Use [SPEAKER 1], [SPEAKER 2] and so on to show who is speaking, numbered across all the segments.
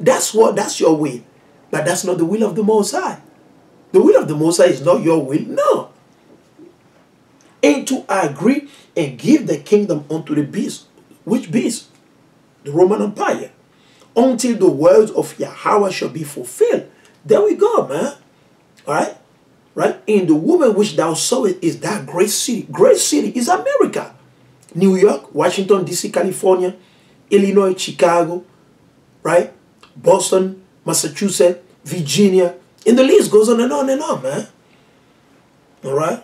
[SPEAKER 1] That's your will. But that's not the will of the Most High. The will of the Most High is not your will. No. And to agree and give the kingdom unto the beast. Which beast? The Roman Empire. Until the words of Yahawah shall be fulfilled. There we go, man. Alright? Right? And the woman which thou sawest is that great city. Great city is America. New York, Washington, D.C., California, Illinois, Chicago, right? Boston, Massachusetts, Virginia. And the list goes on and on, man. Alright?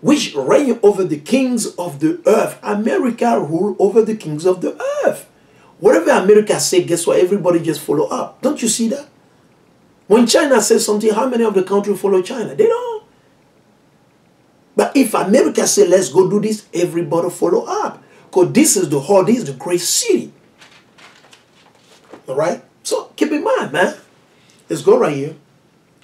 [SPEAKER 1] Which reign over the kings of the earth. America rule over the kings of the earth. Whatever America say, guess what? Everybody just follow up. Don't you see that? When China says something, how many of the country follow China? They don't. But if America say, let's go do this, everybody follow up. Because this is the great city. Alright? So keep in mind, man. Let's go right here.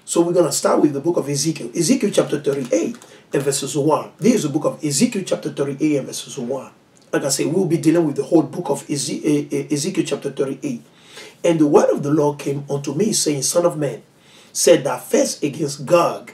[SPEAKER 1] So we're going to start with the book of Ezekiel. Ezekiel chapter 38 and verses 1. This is the book of Ezekiel chapter 38 and verses 1. Like I say, we'll be dealing with the whole book of Ezekiel chapter 38. And the word of the Lord came unto me, saying, Son of man, said that first against Gog.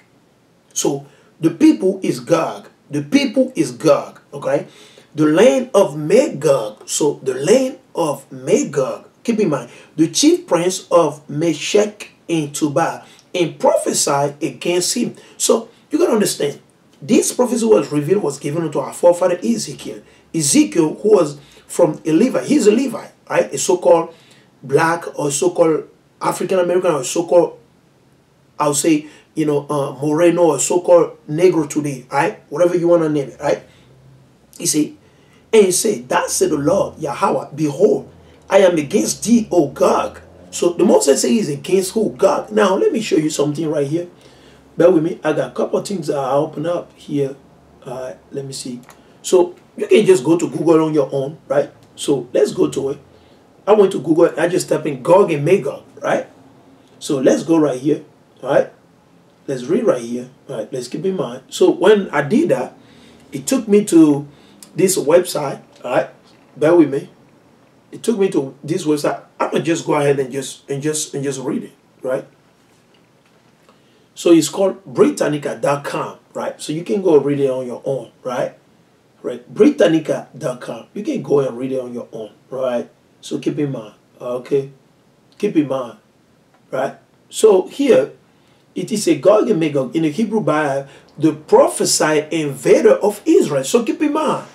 [SPEAKER 1] So the people is Gog. The people is Gog. Okay? The land of Magog. So the land of Magog. Keep in mind, the chief prince of Meshach and Tubal, and prophesied against him. So you got to understand, this prophecy was revealed, was given unto our forefather Ezekiel. Ezekiel, who was from a Levite, he's a Levite, right? A so-called black or so-called African American or so-called, I'll say, you know, Moreno or so-called Negro today, right? Whatever you want to name it, right? He said, and he said, thus said the Lord, Yahawah, behold, I am against thee, O Gog. So the Most High says he's against who? Gog. Now, let me show you something right here. Bear with me. I got a couple of things that I open up here. Let me see. So you can just go to Google on your own, right? So let's go to it. I went to Google. I just type in Gog and Magog, right? So let's go right here, all right? Let's read right here. All right, let's keep in mind. So when I did that, it took me to this website, all right? Bear with me. It took me to this website. I'm gonna just go ahead and just read it, right? So it's called Britannica.com, right? So you can go read it on your own, right? Right, Britannica.com. You can go and read it on your own, right? So keep in mind, okay? Keep in mind, right? So here, it is a Gog and Magog in the Hebrew Bible, the prophesied invader of Israel. So keep in mind,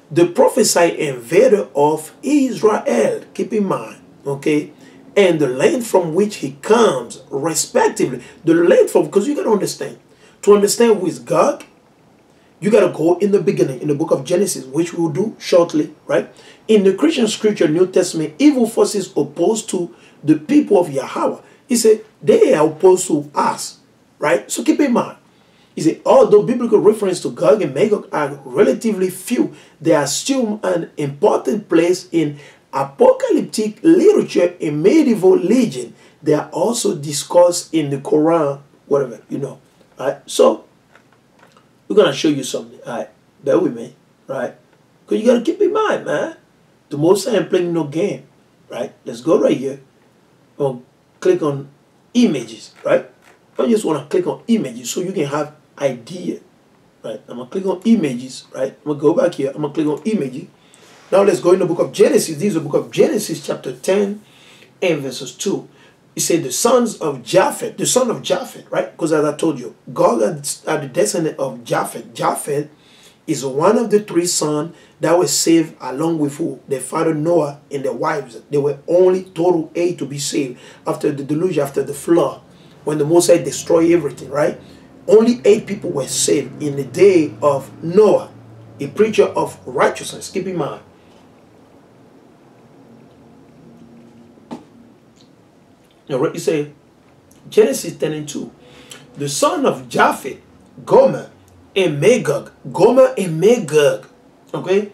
[SPEAKER 1] the prophesied invader of Israel, keep in mind, okay? And the land from which he comes, respectively. The land from, because you got to understand who is Gog, you got to go in the beginning, in the book of Genesis, which we'll do shortly, right? In the Christian scripture, New Testament, evil forces opposed to the people of Yahawah. He said, they are opposed to us, right? So keep in mind. He said, although biblical reference to Gog and Magog are relatively few, they are still an important place in apocalyptic literature in medieval legend. They are also discussed in the Quran, whatever, you know. Right? So, we're going to show you something. All right, bear with me, right? Because you got to keep in mind, man. The Most High ain't playing no game, right? Let's go right here. I'll click on images, right? I just want to click on images so you can have idea, right? I'm going to click on images, right? I'm going to go back here. I'm going to click on images. Now let's go in the book of Genesis. This is the book of Genesis chapter 10 and verses 2. It said the sons of Japheth, the son of Japheth, right? Because as I told you, God are the descendant of Japheth. Japheth is one of the three sons that were saved along with who? Their father Noah and their wives. They were only total 8 to be saved after the deluge, after the flood, when the Most High destroyed everything, right? Only 8 people were saved in the day of Noah, a preacher of righteousness. Keep in mind. You say, Genesis 10 and 2. The son of Japheth, Gomer and Magog. Gomer and Magog. Okay?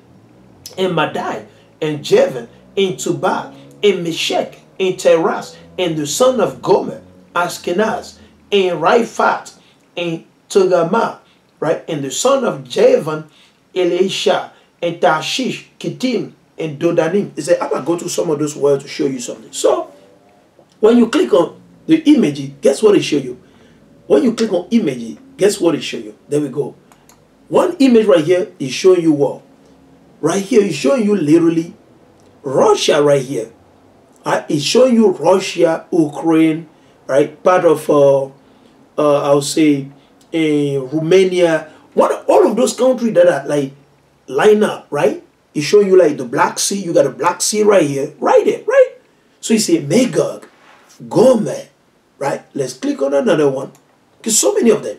[SPEAKER 1] And Madai and Javan and Tubal and Meshach and Teras. And the son of Gomer, Ashkenaz and Riphat and Togarmah. Right? And the son of Javan, Elisha and Tarshish, Kittim and Dodanim. He said, I'm going to go to some of those words to show you something. So, When you click on the image, guess what it show you? When you click on image, guess what it show you? There we go. One image right here is showing you what? Right here is showing you literally Russia right here. It's showing you Russia, Ukraine, right? Part of, I would say, Romania. All of those countries that are like line up, right? It's showing you like the Black Sea. You got a Black Sea right here, right there, right? So you say Magog, Gomer, right? Let's click on another one. Because so many of them.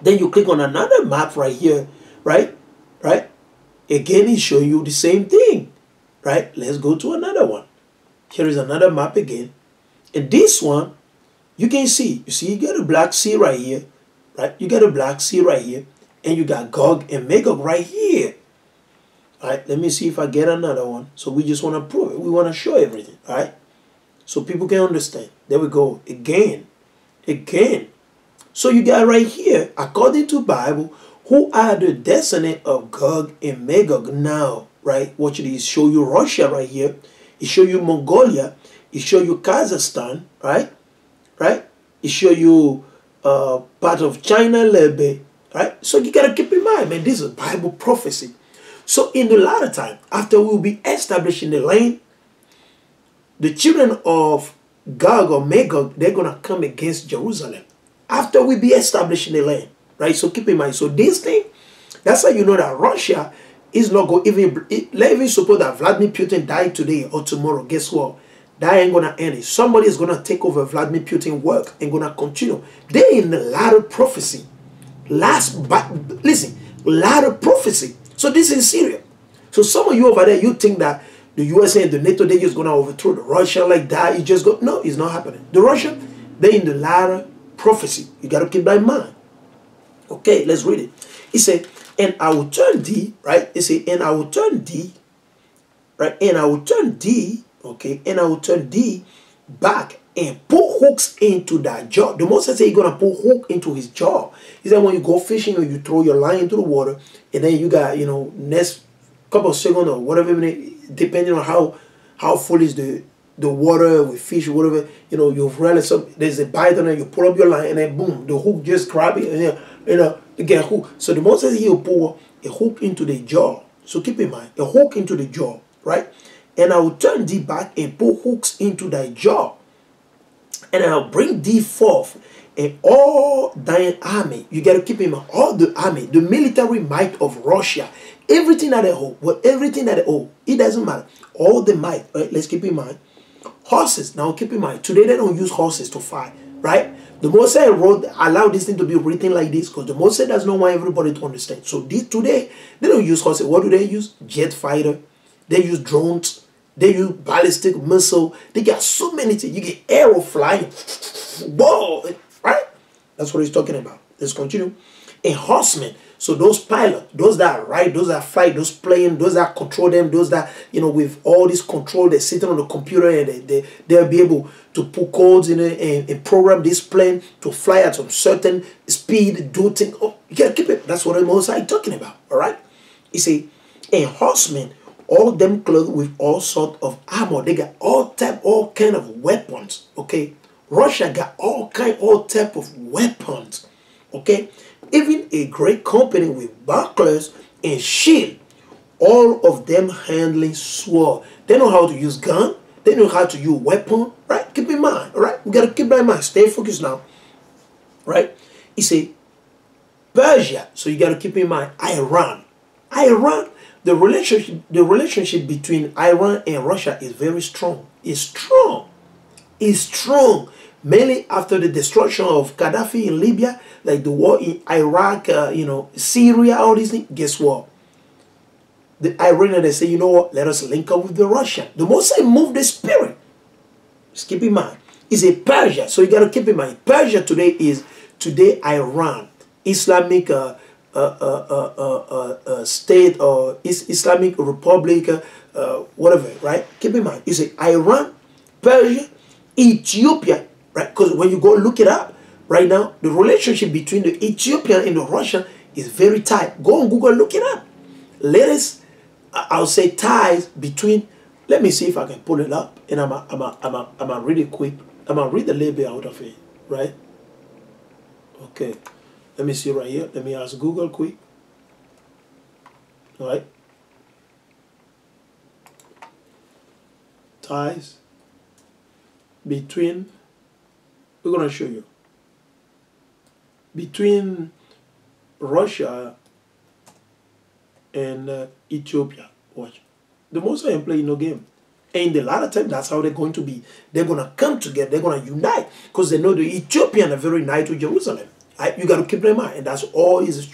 [SPEAKER 1] Then you click on another map right here, right? Right? Again, it's showing you the same thing, right? Let's go to another one. Here is another map again. And this one, you can see. You see, you got a Black Sea right here, right? You got a Black Sea right here. And you got Gog and Magog right here. All right, let me see if I get another one. So we just want to prove it. We want to show everything, all right? So people can understand. There we go. Again. So you got right here, according to Bible, who are the descendants of Gog and Magog now, right? Watch it. It show you Russia right here. It show you Mongolia. It show you Kazakhstan, right? Right? It show you part of China, Lebe, right? So you got to keep in mind, man, this is Bible prophecy. So in the latter time, after we will be established in the land, the children of Gog or Magog, they're going to come against Jerusalem. After we be established in the land, right? So keep in mind. So this thing, that's how you know that Russia is not going to let's even suppose that Vladimir Putin died today or tomorrow. Guess what? That ain't going to end it. Somebody is going to take over Vladimir Putin's work and going to continue. They're in the latter prophecy. Listen, latter prophecy. So this is Syria. So some of you over there, you think that the USA and the NATO, they're just going to overthrow the Russia like that. You just go, no, it's not happening. The Russian, they're in the latter prophecy. You got to keep that in mind. Okay, let's read it. He said, and I will turn thee, right? He said, and I will turn thee, right? And I will turn thee, okay? And I will turn thee back and put hooks into that jaw. The Most High said he's going to put hook into his jaw. He said when you go fishing or you throw your line into the water, and then you got, you know, next couple of seconds or whatever, depending on how full is the water with fish or whatever, you know, you've realized there's a bite on it, you pull up your line, and then boom, the hook just grab it, and you know, you get a hook. So the Most High, he'll pour a hook into the jaw. So keep in mind, a hook into the jaw, right? And I will turn thee back and put hooks into thy jaw, and I'll bring thee forth, and all thine army. You got to keep in mind, all the army, the military might of Russia, everything that they hold, it doesn't matter. All the might, right? Let's keep in mind. Horses, now keep in mind, today they don't use horses to fight, right? The Mosai allow this thing to be written like this because the Mosai does not want everybody to understand. So today, they don't use horses. What do they use? Jet fighter. They use drones. They use ballistic missile. They got so many things. You get arrow flying. Whoa, right? That's what he's talking about. Let's continue. A horseman. So those pilots, those that ride, those that fly, those plane, those that control them, those that, you know, with all this control, they're sitting on the computer and they'll be able to put codes in it and program this plane to fly at some certain speed, do things. Oh, you gotta keep it. That's what the Most High is talking about. All right? You see, a horseman, all them clothed with all sort of armor. They got all kind of weapons. Okay? Russia got all type of weapons. Okay? Even a great company with bucklers and shield, all of them handling sword. They know how to use gun. They know how to use weapon. Right? Keep in mind. All right? We got to keep that in mind. Stay focused now. Right? You see, Persia. So you got to keep in mind Iran. The relationship between Iran and Russia is very strong. It's strong. Mainly after the destruction of Gaddafi in Libya, like the war in Iraq, you know, Syria, all these things. Guess what? The Iranians, they say, you know what? Let us link up with the Russian. The Most High moved the spirit. Just keep in mind. It's a Persia. So you got to keep in mind. Persia today is Iran. Islamic state or Islamic Republic, whatever, right? Keep in mind. You say Iran, Persia, Ethiopia. Right, because when you go look it up right now, the relationship between the Ethiopian and the Russian is very tight. Go on Google, look it up. Latest, I'll say ties between Let me see if I can pull it up, and I'm read it quick. I'm gonna read a little bit out of it, right? Okay. Let me see right here. Let me ask Google quick. All right. Ties between, we're going to show you, between Russia and Ethiopia. Watch. The most I play no game. And a lot of times that's how they're going to be. They're going to come together. They're going to unite because they know the Ethiopians are very nice to Jerusalem. Right? You got to keep them in mind. And that's all is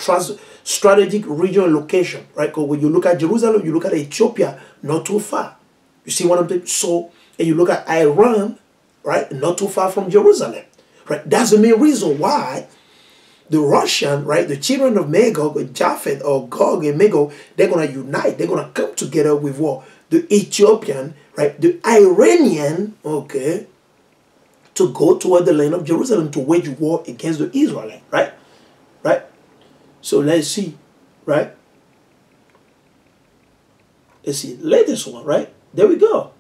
[SPEAKER 1] strategic regional location. Right? Because when you look at Jerusalem, you look at Ethiopia, not too far. You see what I'm saying? So, and you look at Iran, right? Not too far from Jerusalem. Right? That's the main reason why the Russian, right, the children of Magog, or Japhet, or Gog and Magog, they're going to unite. They're going to come together with what? The Ethiopian, right, the Iranian, okay, to go toward the land of Jerusalem to wage war against the Israelites, right? Right? So let's see, right? Let's see, latest one, right? There we go.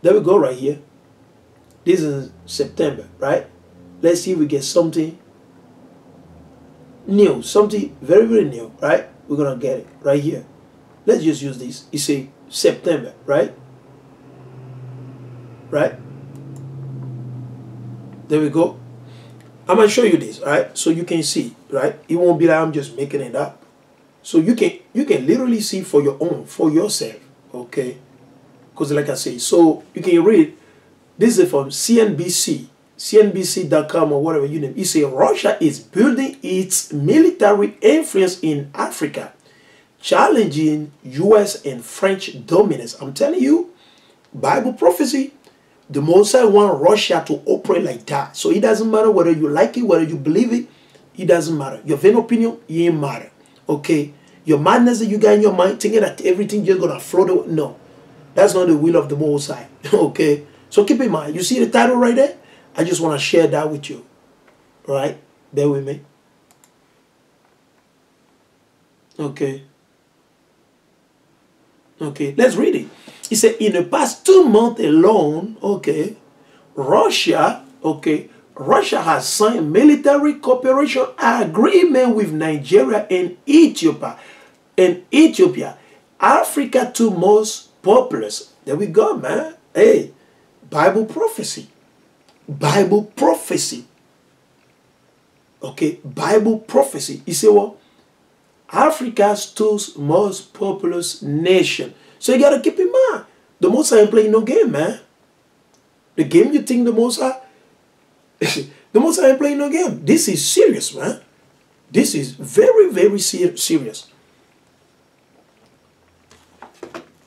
[SPEAKER 1] There we go right here. This is September, right? Let's see if we get something new, something very, very new, right? We're going to get it right here. Let's just use this. You say September, right? Right? There we go. I'm going to show you this, right? So you can see, right? It won't be like I'm just making it up. So you can literally see for your own, for yourself, okay? Because like I say, so you can read, this is from CNBC, CNBC.com or whatever you name. It says Russia is building its military influence in Africa, challenging U.S. and French dominance. I'm telling you, Bible prophecy, the Most High want Russia to operate like that. So it doesn't matter whether you like it, whether you believe it, it doesn't matter. Your vain opinion, it ain't matter. Okay? Your madness that you got in your mind, thinking that everything just going to float away. No. That's not the will of the Most High. Okay? So keep in mind. You see the title right there? I just want to share that with you. Right? Bear with me. Okay. Okay, let's read it. He said, in the past 2 months alone, okay, Russia has signed military cooperation agreement with Nigeria and Ethiopia. Africa, two most populous. There we go, man. Hey, Bible prophecy. Bible prophecy. Okay, Bible prophecy. You see what? Africa's two most populous nation. So you got to keep in mind, the Most High ain't playing no game, man. The game you think the Most High, the Most High ain't playing no game. This is serious, man. This is very, very serious.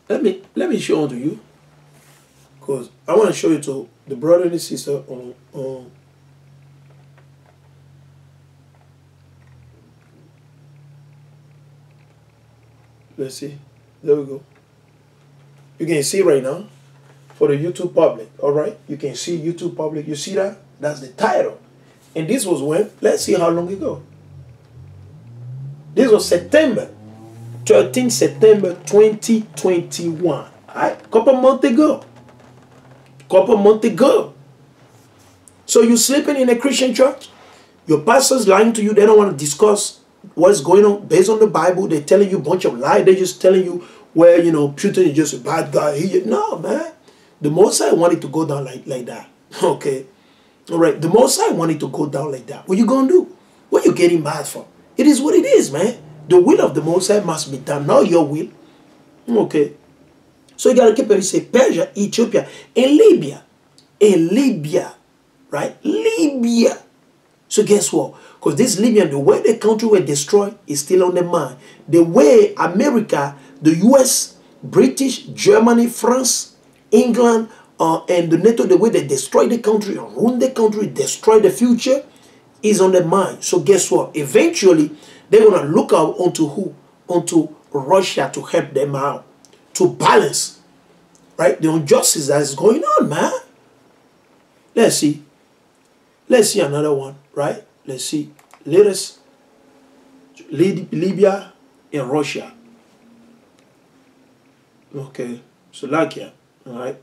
[SPEAKER 1] Let me show it to you, because I want to show you to the brother and the sister on let's see. There we go. You can see right now for the YouTube public. All right. You can see YouTube public. You see that? That's the title. And this was when? Let's see how long ago. This was September 13 September 2021. All right. Couple months ago. Couple months ago. So you're sleeping in a Christian church. Your pastor's lying to you. They don't want to discuss what's going on based on the Bible. They're telling you a bunch of lies. They're just telling you where, you know, Putin is just a bad guy. No, man. The Most High wanted to go down like that. Okay. All right. The Most High wanted to go down like that. What you going to do? What you getting mad for? It is what it is, man. The will of the Most High must be done, not your will. Okay. So you got to keep it. Say Persia, Ethiopia, and Libya. And Libya. Right? Libya. So guess what? Because this Libyan, the way the country were destroyed is still on the mind. The way America, the US, British, Germany, France, England, and the NATO, the way they destroyed the country, ruined the country, destroyed the future, is on the mind. So guess what? Eventually, they're going to look out onto who? Onto Russia to help them out. To balance, right? The injustice that is going on, man. Let's see. Let's see another one, right? Let's see. Latest Libya and Russia. Okay. Slovakia. All right.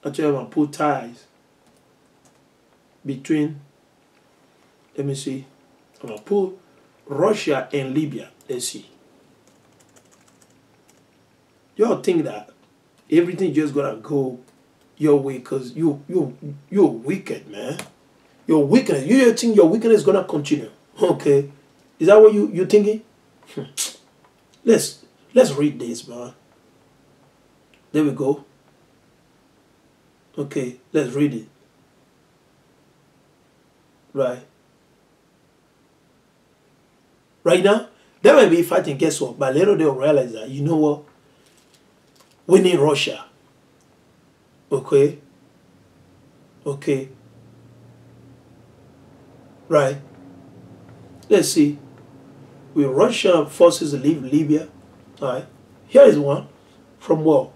[SPEAKER 1] Actually, I'm going to put ties between, let me see, I'm going to put Russia and Libya. Let's see. Y'all think that everything just gonna go your way because you're wicked, man. Your wickedness. You just think your wickedness is gonna continue. Okay. Is that what you're thinking? Let's read this, man. There we go. Okay, let's read it. Right. Right now, they might be fighting, guess what? But later they'll realize that, you know what? We need Russia. Okay? Okay. Right. Let's see. Will Russian forces leave Libya? Alright. Here is one. From what?